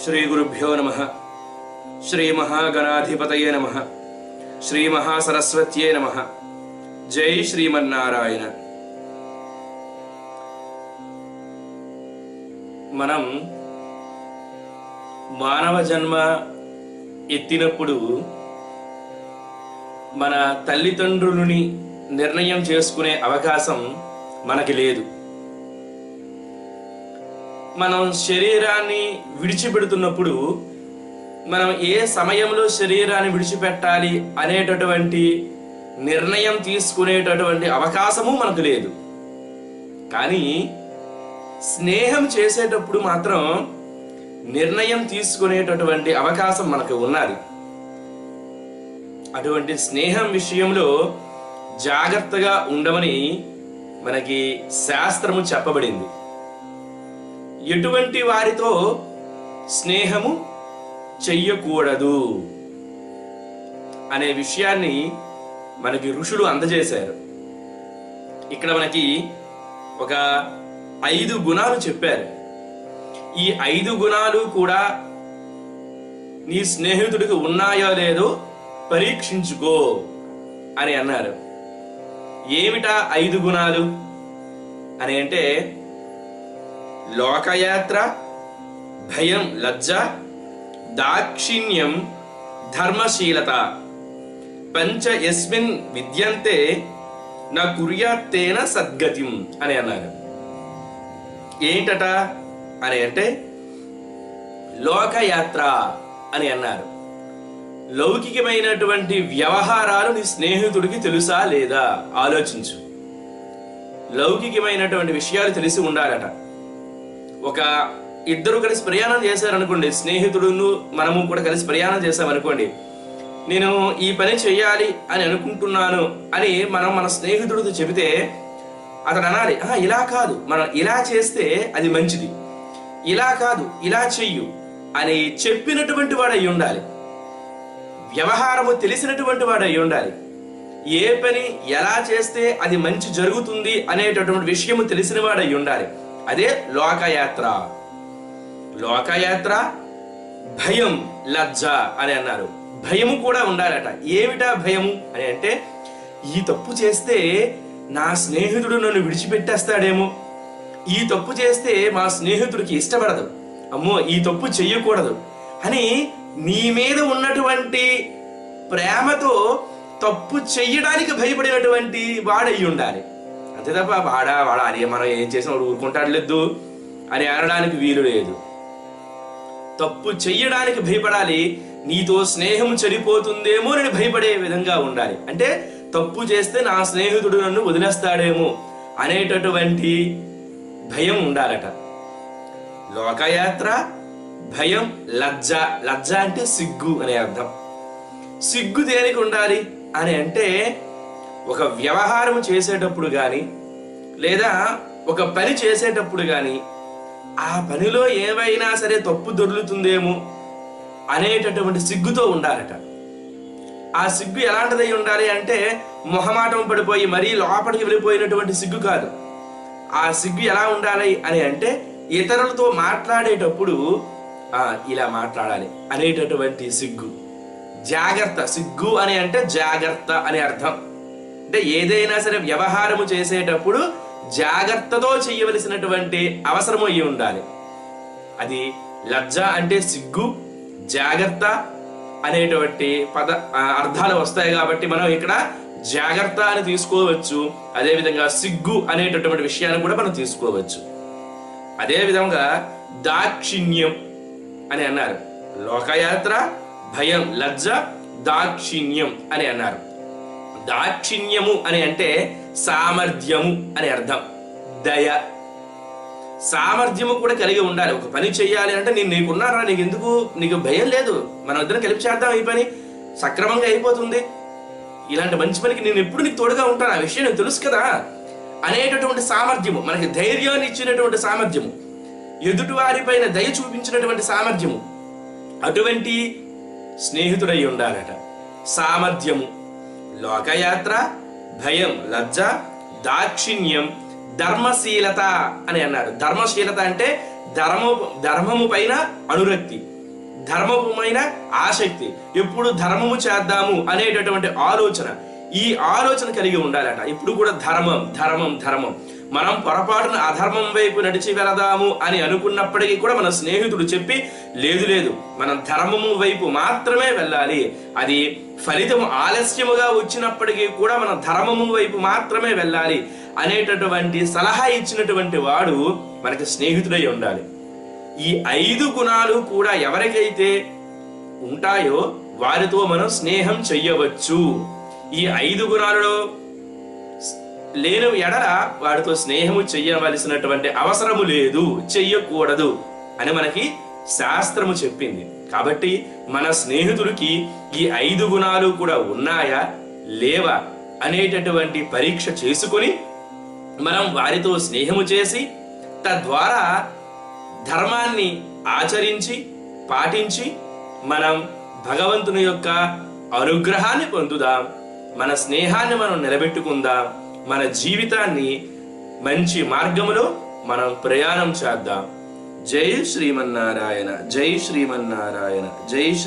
శ్రీ గురుభ్యో నమః. శ్రీ మహాగణాధిపతయే నమః. శ్రీ మహాసరస్వత్యే నమః. జై శ్రీమన్నారాయణ. మనం మానవ జన్మ ఎత్తినప్పుడు మన తల్లిదండ్రులని నిర్ణయం చేసుకునే అవకాశం మనకి లేదు. మనం శరీరాన్ని విడిచిపెడుతున్నప్పుడు మనం ఏ సమయంలో శరీరాన్ని విడిచిపెట్టాలి అనేటటువంటి నిర్ణయం తీసుకునేటటువంటి అవకాశము మనకు లేదు. కానీ స్నేహం చేసేటప్పుడు మాత్రం నిర్ణయం తీసుకునేటటువంటి అవకాశం మనకు ఉన్నది. అటువంటి స్నేహం విషయంలో జాగ్రత్తగా ఉండమని మనకి శాస్త్రము చెప్పబడింది. ఎటువంటి వారితో స్నేహము చెయ్యకూడదు అనే విషయాన్ని మనకి ఋషులు అందజేశారు. ఇక్కడ మనకి ఒక 5 గుణాలు చెప్పారు. ఈ 5 గుణాలు కూడా నీ స్నేహితుడికి ఉన్నాయో లేదో పరీక్షించుకో అని అన్నారు. ఏమిటా 5 గుణాలు అని అంటే, లోకయాత్ర, భయం, లజ్జ, దాక్షిణ్యం, ధర్మశీలత, పంచ యస్మిన్ విద్యంతే నా కుర్యాత్తేన సద్గతిం అని అన్నారు. ఏంటట అని అంటే, లోకయాత్ర అని అన్నారు. లౌకికమైనటువంటి వ్యవహారాలు నీ స్నేహితుడికి తెలుసా లేదా ఆలోచించు. లౌకికమైనటువంటి విషయాలు తెలిసి ఉండాలట. ఒక ఇద్దరు కలిసి ప్రయాణం చేశారనుకోండి, స్నేహితుడును మనము కూడా కలిసి ప్రయాణం చేశామనుకోండి, నేను ఈ పని చెయ్యాలి అని అనుకుంటున్నాను అని మనం మన స్నేహితుడితో చెబితే అతను అనాలి, ఇలా కాదు, మనం ఇలా చేస్తే అది మంచిది, ఇలా కాదు ఇలా చెయ్యు అని చెప్పినటువంటి వాడు అయి ఉండాలి. వ్యవహారము తెలిసినటువంటి వాడు అయి ఉండాలి. ఏ పని ఎలా చేస్తే అది మంచి జరుగుతుంది అనేటటువంటి విషయము తెలిసిన వాడు అయి ఉండాలి. అదే లోకయాత్ర. లోకయాత్ర, భయం, లజ్జ అని అన్నారు. భయము కూడా ఉండాలట. ఏమిటా భయము అని అంటే, ఈ తప్పు చేస్తే నా స్నేహితుడు నన్ను విడిచిపెట్టేస్తాడేమో, ఈ తప్పు చేస్తే మా స్నేహితుడికి ఇష్టపడదు, అమ్మో ఈ తప్పు చెయ్యకూడదు అని నీ మీద ఉన్నటువంటి ప్రేమతో తప్పు చెయ్యడానికి భయపడినటువంటి వాడయి ఉండాలి. అంతే తప్ప వాడా అరే మనం ఏం చేసినా వాడు ఊరుకుంటాడలేదు అని అనడానికి వీలు లేదు. తప్పు చెయ్యడానికి భయపడాలి. నీతో స్నేహం చెడిపోతుందేమో అని భయపడే విధంగా ఉండాలి. అంటే తప్పు చేస్తే నా స్నేహితుడు నన్ను వదిలేస్తాడేమో అనేటటువంటి భయం ఉండాలట. లోకయాత్ర, భయం, లజ్జ. లజ్జ అంటే సిగ్గు అనే అర్థం. సిగ్గు దేనికి ఉండాలి అని అంటే, ఒక వ్యవహారం చేసేటప్పుడు కానీ లేదా ఒక పని చేసేటప్పుడు కానీ ఆ పనిలో ఏవైనా సరే తప్పు దొర్లుతుందేమో అనేటటువంటి సిగ్గుతో ఉండాలట. ఆ సిగ్గు ఎలాంటిదై ఉండాలి అంటే, మొహమాటం పడిపోయి మరీ లోపలికి వెళ్ళిపోయినటువంటి సిగ్గు కాదు. ఆ సిగ్గు ఎలా ఉండాలి అని అంటే, ఇతరులతో మాట్లాడేటప్పుడు ఇలా మాట్లాడాలి అనేటటువంటి సిగ్గు. జాగ్రత్త. సిగ్గు అని అంటే జాగ్రత్త అని అర్థం. అంటే ఏదైనా సరే వ్యవహారము చేసేటప్పుడు జాగ్రత్తతో చేయవలసినటువంటి అవసరము అయి ఉండాలి. అది లజ్జ అంటే సిగ్గు, జాగ్రత్త అనేటువంటి అర్థాలు వస్తాయి కాబట్టి మనం ఇక్కడ జాగ్రత్త అని తీసుకోవచ్చు. అదేవిధంగా సిగ్గు అనేటటువంటి విషయాన్ని కూడా మనం తీసుకోవచ్చు. అదేవిధంగా దాక్షిణ్యం అని అన్నారు. లోకయాత్ర, భయం, లజ్జ, దాక్షిణ్యం అని అన్నారు. దాక్షిణ్యము అని అంటే సామర్థ్యము అని అర్థం. దయ, సామర్థ్యము కూడా కలిగి ఉండాలి. ఒక పని చెయ్యాలి అంటే నీకున్నారా, నీకు భయం లేదు, మనం ఇద్దరం కలిపి చేద్దాం, ఈ పని సక్రమంగా అయిపోతుంది, ఇలాంటి మంచి పనికి నేను ఎప్పుడు నీకు తోడుగా ఉంటాను, ఆ విషయం నాకు తెలుసు కదా అనేటటువంటి సామర్థ్యము, మనకి ధైర్యాన్ని ఇచ్చినటువంటి సామర్థ్యము, ఎదుటివారిపైన దయ చూపించినటువంటి సామర్థ్యము, అటువంటి స్నేహితుడై ఉండాలట. సామర్థ్యము. లోకయాత్ర, భయం, లజ్జ, దాక్షిణ్యం, ధర్మశీలత అని అన్నారు. ధర్మశీలత అంటే ధర్మము పైన అనురక్తి, ధర్మమైన ఆసక్తి, ఎప్పుడు ధర్మము చేద్దాము అనేటటువంటి ఆలోచన, ఈ ఆలోచన కలిగి ఉండాలట. ఇప్పుడు కూడా ధర్మం ధర్మం ధర్మం. మనం పొరపాటున అధర్మం వైపు నడిచి వెళదాము అని అనుకున్నప్పటికీ కూడా మన స్నేహితుడు చెప్పి, లేదు లేదు మనం ధర్మము వైపు మాత్రమే వెళ్ళాలి, అది ఫలితం ఆలస్యముగా వచ్చినప్పటికీ కూడా మన ధర్మము వైపు మాత్రమే వెళ్ళాలి అనేటటువంటి సలహా ఇచ్చినటువంటి వాడు మనకి స్నేహితుడై ఉండాలి. ఈ 5 గుణాలు కూడా ఎవరికైతే ఉంటాయో వారితో మనం స్నేహం చెయ్యవచ్చు. ఈ 5 గుణాలలో లేని ఎడల వాడితో స్నేహము చెయ్యవలసినటువంటి అవసరము లేదు, చెయ్యకూడదు అని మనకి శాస్త్రము చెప్పింది. కాబట్టి మన స్నేహితుడికి ఈ 5 గుణాలు కూడా ఉన్నాయా లేవా అనేటటువంటి పరీక్ష చేసుకొని మనం వారితో స్నేహము చేసి తద్వారా ధర్మాన్ని ఆచరించి పాటించి మనం భగవంతుని యొక్క అనుగ్రహాన్ని పొందుదాం. మన స్నేహాన్ని మనం నిలబెట్టుకుందాం. మన జీవితాన్ని మంచి మార్గములో మనం ప్రయాణం చేద్దాం. జై శ్రీమన్నారాయణ, జై శ్రీమన్నారాయణ, జై శ్రీ